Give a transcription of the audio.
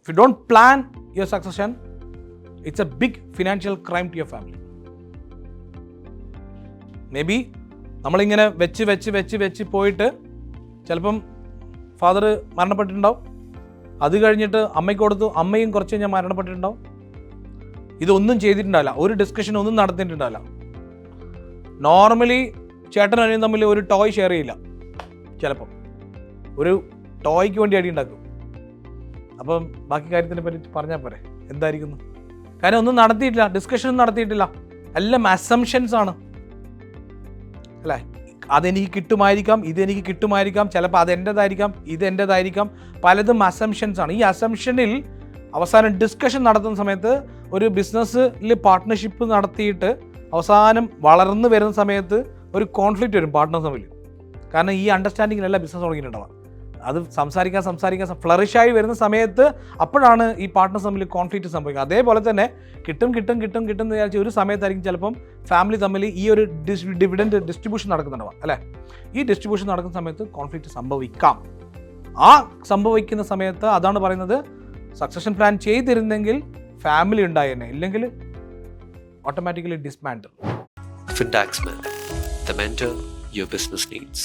If you don't plan your succession, it's a big financial crime to your family. May be നമ്മളിങ്ങനെ വെച്ച് പോയിട്ട് ചിലപ്പം father മരണപ്പെട്ടിട്ടുണ്ടാവും. അത് കഴിഞ്ഞിട്ട് അമ്മയ്ക്ക് കൊടുത്തു, അമ്മയും കുറച്ച് കഴിഞ്ഞാൽ മരണപ്പെട്ടിട്ടുണ്ടാവും. ഇതൊന്നും ചെയ്തിട്ടുണ്ടാവില്ല, ഒരു ഡിസ്കഷൻ ഒന്നും നടത്തിയിട്ടുണ്ടാവില്ല. നോർമലി ചേട്ടനും അനിയനും തമ്മിൽ ഒരു ടോയ് ഷെയർ ചെയ്യില്ല, ചിലപ്പം ഒരു ടോയ്ക്ക് വേണ്ടി അടി ഉണ്ടാക്കും. അപ്പം ബാക്കി കാര്യത്തിനെ പറ്റി പറഞ്ഞാൽ പോരെ, എന്തായിരിക്കുന്നു? കാര്യം ഒന്നും നടത്തിയിട്ടില്ല, ഡിസ്കഷനും നടത്തിയിട്ടില്ല, എല്ലാം അസംഷൻസ് ആണ് അല്ലേ. അതെനിക്ക് കിട്ടുമായിരിക്കാം, ഇതെനിക്ക് കിട്ടുമായിരിക്കാം, ചിലപ്പോൾ അതെൻ്റെതായിരിക്കാം, ഇതെൻ്റെതായിരിക്കാം, പലതും അസംഷൻസ് ആണ്. ഈ അസംഷനിൽ അവസാനം ഡിസ്കഷൻ നടത്തുന്ന സമയത്ത് ഒരു ബിസിനസ്സിൽ പാർട്ട്ണർഷിപ്പ് നടത്തിയിട്ട് അവസാനം വളർന്നു വരുന്ന സമയത്ത് ഒരു കോൺഫ്ലിക്റ്റ് വരും പാർട്ട്നേഴ്സ് തമ്മിൽ. കാരണം ഈ അണ്ടർസ്റ്റാൻഡിങ്ങിലല്ല ബിസിനസ് തുടങ്ങിയിട്ടുണ്ടാവുക. അത് സംസാരിക്കാൻ ഫ്ലറിഷായി വരുന്ന സമയത്ത് അപ്പോഴാണ് ഈ പാർട്ട്നേഴ്സ് തമ്മിൽ കോൺഫ്ലിക്റ്റ് സംഭവിക്കുക. അതേപോലെ തന്നെ കിട്ടും എന്ന് വിചാരിച്ച ഒരു സമയത്തായിരിക്കും ചിലപ്പം ഫാമിലി തമ്മിൽ ഈ ഒരു ഡിവിഡൻഡ് ഡിസ്ട്രിബ്യൂഷൻ നടക്കുന്നുണ്ടാവാം അല്ലേ. ഈ ഡിസ്ട്രിബ്യൂഷൻ നടക്കുന്ന സമയത്ത് കോൺഫ്ലിക്റ്റ് സംഭവിക്കാം. ആ സംഭവിക്കുന്ന സമയത്ത് അതാണ് പറയുന്നത്, സക്സഷൻ പ്ലാൻ ചെയ്തിരുന്നെങ്കിൽ ഫാമിലി ഉണ്ടായേനെ, ഇല്ലെങ്കിൽ automatically dismantle. Fintaxman, the mentor your business needs.